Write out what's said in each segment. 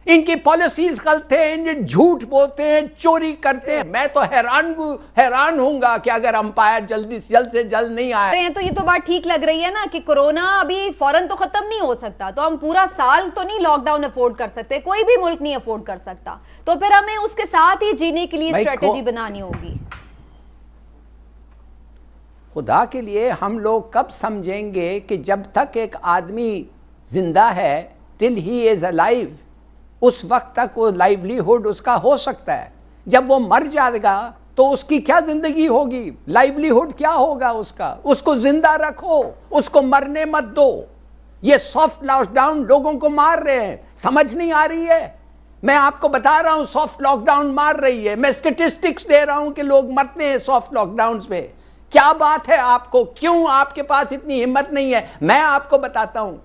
ان کی پالیسیز غلط ہیں، ان جھوٹ بولتے ہیں، چوری کرتے ہیں. میں تو حیران ہوں گا کہ اگر امپائر جلد سے جلد نہیں آئے. تو یہ تو بات ٹھیک لگ رہی ہے نا کہ کورونا ابھی فوراً تو ختم نہیں ہو سکتا، تو ہم پورا سال تو نہیں لاک ڈاؤن افورڈ کر سکتے، کوئی بھی ملک نہیں افورڈ کر سکتا، تو پھر ہمیں اس کے ساتھ ہی جینے کے لیے اسٹریٹجی بنانی ہوگی. خدا کے لیے ہم لوگ کب سمجھیں گے کہ جب تک ایک آدمی زندہ ہے till he is alive، اس وقت تک وہ لائیولیہوڈ اس کا ہو سکتا ہے. جب وہ مر جائے گا تو اس کی کیا زندگی ہوگی، لائیولیہوڈ کیا ہوگا اس کا. اس کو زندہ رکھو، اس کو مرنے مت دو. یہ سافٹ لاک ڈاؤن لوگوں کو مار رہے ہیں، سمجھ نہیں آ رہی ہے. میں آپ کو بتا رہا ہوں سافٹ لاک ڈاؤن مار رہی ہے. میں اسٹیٹسٹکس دے رہا ہوں کہ لوگ مرتے ہیں سافٹ لاک ڈاؤنز پہ. کیا بات ہے آپ کو، کیوں آپ کے پاس اتنی ہمت نہیں ہے؟ میں آپ کو بتاتا ہوں،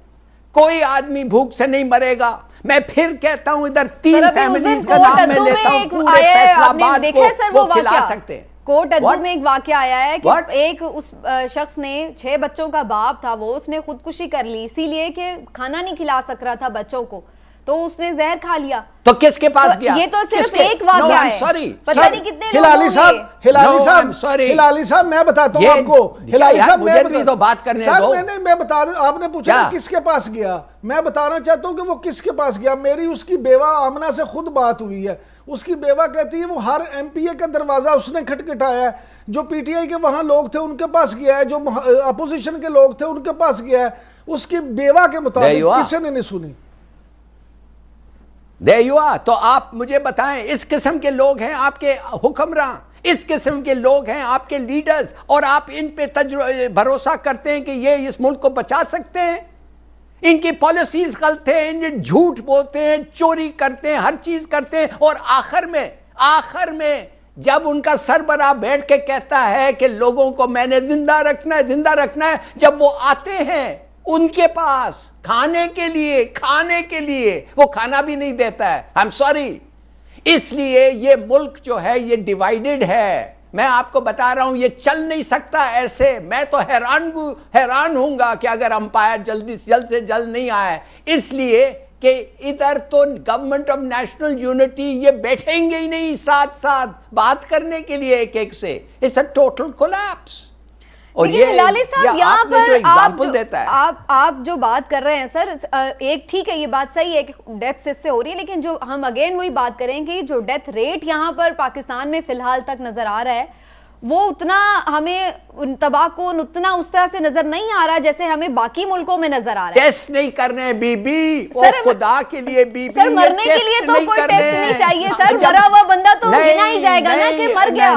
کوئی آدمی بھوک سے نہیں مرے گا. میں پھر کہتا ہوں ادھر 3 فیملیز کا نام میں لیتا ہوں، پورے فیصل آباد کو کھلا سکتے ہیں. کوٹ ادو میں ایک واقعہ آیا ہے کہ ایک اس شخص نے 6 بچوں کا باپ تھا، وہ اس نے خودکشی کر لی اسی لیے کہ کھانا نہیں کھلا سک رہا تھا بچوں کو، تو اس نے زہر کھا لیا. تو کس کے پاس گیا؟ یہ تو صرف ایک واقعہ ہے. پتہ نہیں کتنے لوگ ہلالی صاحب میں بتاتا ہوں آپ کو. ہلالی صاحب مجھے تو بات کرنے دو. میں بتا دوں، آپ نے پوچھا کس کے پاس گیا، میں بتانا چاہتا ہوں کہ وہ کس کے پاس گیا. میری اس کی بیوہ آمنہ سے خود بات ہوئی ہے. اس کی بیوہ کہتی ہے وہ ہر ایم پی اے کا دروازہ اس نے کھٹکھٹایا ہے. جو پی ٹی آئی کے وہاں لوگ تھے ان کے پاس گیا ہے، جو اپوزیشن کے لوگ تھے ان کے پاس گیا ہے. اس کی بیوہ کے مطابق کسی نے نہیں سنی. تو آپ مجھے بتائیں، اس قسم کے لوگ ہیں آپ کے حکمراں، اس قسم کے لوگ ہیں آپ کے لیڈرز، اور آپ ان پہ بھروسہ کرتے ہیں کہ یہ اس ملک کو بچا سکتے ہیں؟ ان کی پالیسیز غلط ہیں، ان جھوٹ بولتے ہیں، چوری کرتے ہیں، ہر چیز کرتے ہیں. اور آخر میں جب ان کا سربراہ بیٹھ کے کہتا ہے کہ لوگوں کو میں نے زندہ رکھنا ہے، جب وہ آتے ہیں ان کے پاس کھانے کے لیے وہ کھانا بھی نہیں دیتا ہے. I'm sorry. اس لیے یہ ملک جو ہے یہ ڈیوائیڈڈ ہے. میں آپ کو بتا رہا ہوں یہ چل نہیں سکتا ایسے. میں تو حیران ہوں گا کہ اگر امپائر جلد سے جلد نہیں آئے، اس لیے کہ ادھر تو گورنمنٹ آف نیشنل یونٹی یہ بیٹھیں گے ہی نہیں ساتھ بات کرنے کے لیے ایک سے. It's a total collapse. لیکن ہلالی صاحب یہاں پر آپ جو بات کر رہے ہیں سر، ایک ٹھیک ہے یہ بات صحیح ہے کہ ڈیتھ اس سے ہو رہی ہے، لیکن جو ہم اگین وہی بات کریں کہ جو ڈیتھ ریٹ یہاں پر پاکستان میں فی الحال تک نظر آ رہا ہے وہ اتنا ہمیں اتنا اس طرح سے نظر نہیں آ رہا جیسے ہمیں باقی ملکوں میں نظر آ رہا ہے. ٹیسٹ نہیں کرنے بی بی، خدا کے لیے بی بی، سر مرنے کے لیے تو کوئی ٹیسٹ نہیں چاہیے سر. مرا ہوا بندہ تو گنا ہی جائے گا نا کہ مر گیا،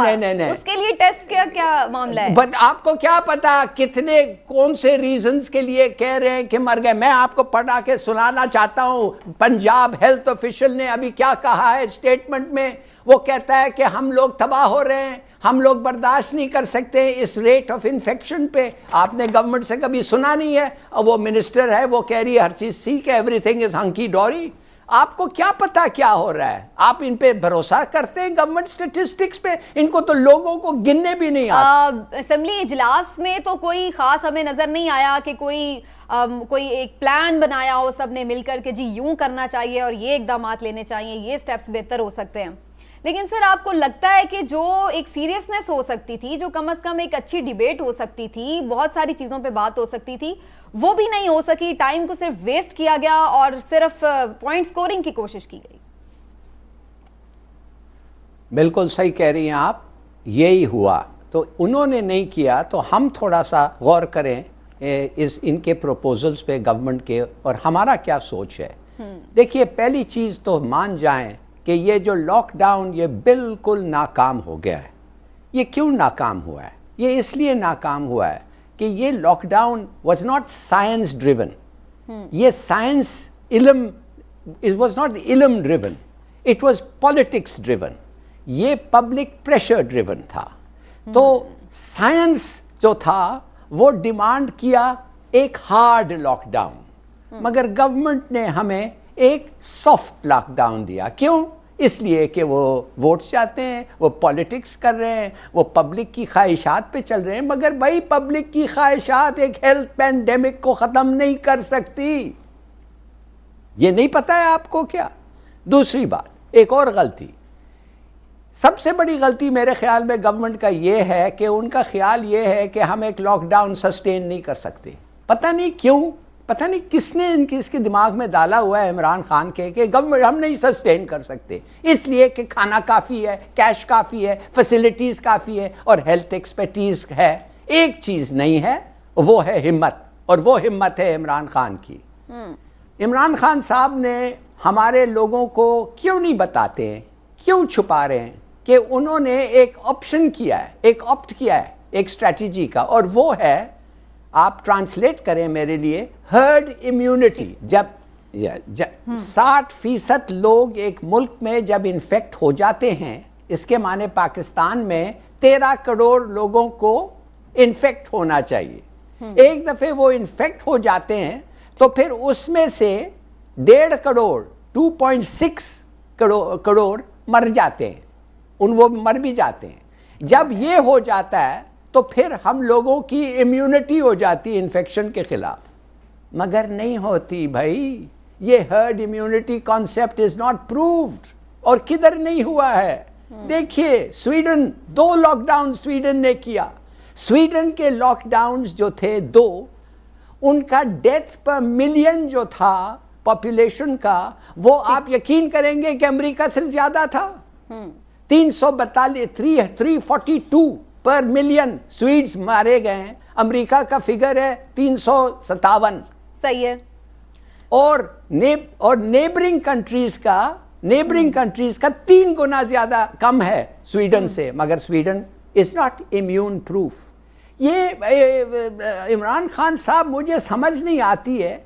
اس کے لیے ٹیسٹ کیا معاملہ ہے؟ آپ کو کیا پتا کتنے کون سے ریزنز کے لیے کہہ رہے ہیں کہ مر گئے. میں آپ کو پڑھا کے سنانا چاہتا ہوں. پنجاب ہیلتھ آفیشل نے ابھی کیا کہا ہے اسٹیٹمنٹ میں. وہ کہتا ہے کہ ہم لوگ تباہ ہو رہے ہیں، ہم لوگ برداشت نہیں کر سکتے اس ریٹ آف انفیکشن پہ. آپ نے گورنمنٹ سے کبھی سنا نہیں ہے، اور وہ منسٹر ہے وہ کہہ رہی ہے ہر چیز ٹھیک ہے، ایوری تھنگ از ہنکی ڈوری. آپ کو کیا پتا کیا ہو رہا ہے؟ آپ ان پہ بھروسہ کرتے ہیں گورنمنٹ اسٹیٹسٹکس پہ؟ ان کو تو لوگوں کو گننے بھی نہیں آتا. اسمبلی اجلاس میں تو کوئی خاص ہمیں نظر نہیں آیا کہ کوئی ایک پلان بنایا ہو سب نے مل کر کہ جی یوں کرنا چاہیے اور یہ اقدامات لینے چاہیے، یہ سٹیپس بہتر ہو سکتے ہیں. لیکن سر آپ کو لگتا ہے کہ جو ایک سیریسنس ہو سکتی تھی، جو کم از کم ایک اچھی ڈیبیٹ ہو سکتی تھی، بہت ساری چیزوں پہ بات ہو سکتی تھی، وہ بھی نہیں ہو سکی؟ ٹائم کو صرف ویسٹ کیا گیا اور صرف پوائنٹ سکورنگ کی کوشش کی گئی. بالکل صحیح کہہ رہی ہیں آپ، یہی ہوا. تو انہوں نے نہیں کیا تو ہم تھوڑا سا غور کریں ان کے پروپوزلز پہ گورنمنٹ کے، اور ہمارا کیا سوچ ہے. دیکھیے پہلی چیز تو مان جائیں کہ یہ جو لاک ڈاؤن یہ بالکل ناکام ہو گیا ہے. یہ کیوں ناکام ہوا ہے؟ یہ اس لیے ناکام ہوا ہے کہ یہ lockdown was not science driven. یہ سائنس علم واز ناٹ علم driven, it was politics driven. یہ پبلک پریشر ڈریون تھا. تو سائنس جو تھا وہ ڈیمانڈ کیا ایک ہارڈ لاک ڈاؤن، مگر گورنمنٹ نے ہمیں ایک سافٹ لاک ڈاؤن دیا. کیوں؟ اس لیے کہ وہ ووٹس چاہتے ہیں، وہ پالیٹکس کر رہے ہیں، وہ پبلک کی خواہشات پہ چل رہے ہیں. مگر بھائی پبلک کی خواہشات ایک ہیلتھ پینڈیمک کو ختم نہیں کر سکتی. یہ نہیں پتا ہے آپ کو کیا؟ دوسری بات، ایک اور غلطی، سب سے بڑی غلطی میرے خیال میں گورنمنٹ کا یہ ہے کہ ان کا خیال یہ ہے کہ ہم ایک لاک ڈاؤن سسٹین نہیں کر سکتے. پتہ نہیں کیوں، پتہ نہیں کس نے اس کے دماغ میں ڈالا ہوا ہے عمران خان کے کہ گورنمنٹ ہم نہیں سسٹین کر سکتے، اس لیے کہ کھانا کافی ہے، کیش کافی ہے، فیسلٹیز کافی ہے اور ہیلتھ ایکسپرٹیز ہے. ایک چیز نہیں ہے، وہ ہے ہمت، اور وہ ہمت ہے عمران خان کی. عمران خان صاحب نے ہمارے لوگوں کو کیوں نہیں بتاتے ہیں، کیوں چھپا رہے ہیں کہ انہوں نے ایک آپشن کیا ہے، ایک آپٹ کیا ہے ایک اسٹریٹجی کا، اور وہ ہے، آپ ٹرانسلیٹ کریں میرے لیے، ہرڈ امیونٹی. جب 60% لوگ ایک ملک میں جب انفیکٹ ہو جاتے ہیں، اس کے معنی پاکستان میں 13 کروڑ لوگوں کو انفیکٹ ہونا چاہیے. ایک دفعہ وہ انفیکٹ ہو جاتے ہیں تو پھر اس میں سے 1.5 کروڑ 2.6 کروڑ مر جاتے ہیں، وہ مر بھی جاتے ہیں. جب یہ ہو جاتا ہے تو پھر ہم لوگوں کی امیونٹی ہو جاتی انفیکشن کے خلاف، مگر نہیں ہوتی بھائی. یہ herd immunity concept is not proved, اور کدھر نہیں ہوا ہے. دیکھیے سویڈن 2 لاک ڈاؤن سویڈن نے کیا. سویڈن کے لاک ڈاؤنز جو تھے 2، ان کا ڈیتھ پر ملین جو تھا پاپولیشن کا، وہ آپ یقین کریں گے کہ امریکہ سے زیادہ تھا. 342 پر ملین سویڈز مارے گئے ہیں. امریکہ کا فگر ہے 357. صحیح ہے. اور نیبرنگ کنٹریز کا 3 گنا زیادہ کم ہے سویڈن سے، مگر Sweden is not immune proof. یہ عمران خان صاحب مجھے سمجھ نہیں آتی ہے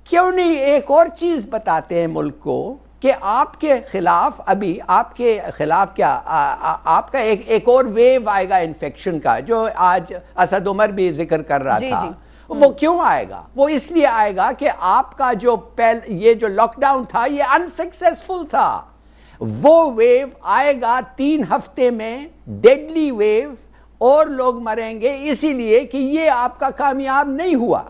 کیوں نہیں ایک اور چیز بتاتے ہیں ملک کو کہ آپ کے خلاف کیا آپ کا ایک اور ویو آئے گا انفیکشن کا، جو آج اسد عمر بھی ذکر کر رہا تھا. وہ کیوں آئے گا؟ وہ اس لیے آئے گا کہ آپ کا یہ جو لاک ڈاؤن تھا یہ انسکسیسفل تھا. وہ ویو آئے گا 3 ہفتے میں، ڈیڈلی ویو، اور لوگ مریں گے اسی لیے کہ یہ آپ کا کامیاب نہیں ہوا.